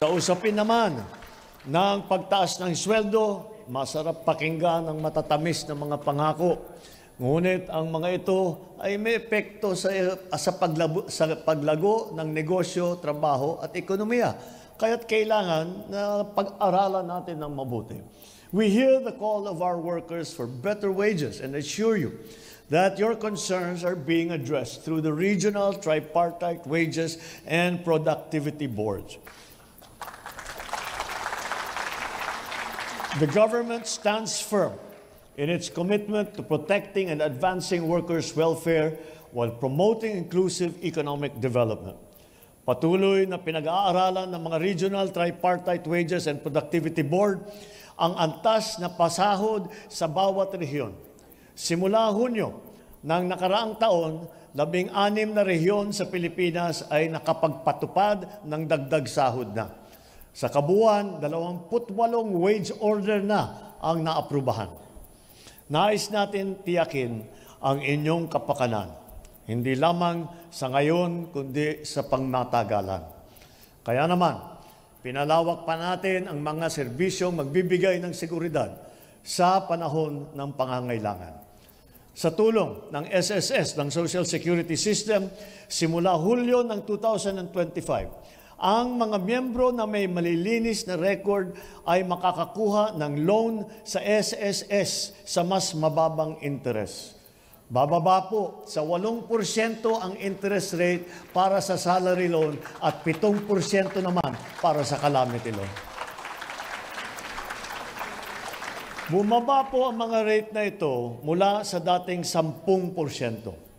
Sa usapin naman ng pagtaas ng sweldo, masarap pakinggan ang matatamis na mga pangako. Ngunit ang mga ito ay may epekto sa paglago ng negosyo, trabaho at ekonomiya. Kaya't kailangan na pag-aralan natin ng mabuti. We hear the call of our workers for better wages and assure you that your concerns are being addressed through the regional tripartite wages and productivity boards. The government stands firm in its commitment to protecting and advancing workers' welfare while promoting inclusive economic development. Patuloy na pinag-aaralan ng mga regional tripartite wages and productivity board ang antas na pasahod sa bawat rehiyon. Simula Hunyo ng nakaraang taon, 16 na rehiyon sa Pilipinas ay nakapagpatupad ng dagdag sahod na. Sa kabuuan, 28 wage order na ang naaprubahan. Nais natin tiyakin ang inyong kapakanan, hindi lamang sa ngayon, kundi sa pangmatagalan. Kaya naman, pinalawak pa natin ang mga serbisyong magbibigay ng seguridad sa panahon ng pangangailangan. Sa tulong ng SSS, ng Social Security System, simula Hulyo ng 2025, ang mga miyembro na may malilinis na record ay makakakuha ng loan sa SSS sa mas mababang interest. Bababa po sa 8% ang interest rate para sa salary loan at 7% naman para sa calamity loan. Bumaba po ang mga rate na ito mula sa dating 10%.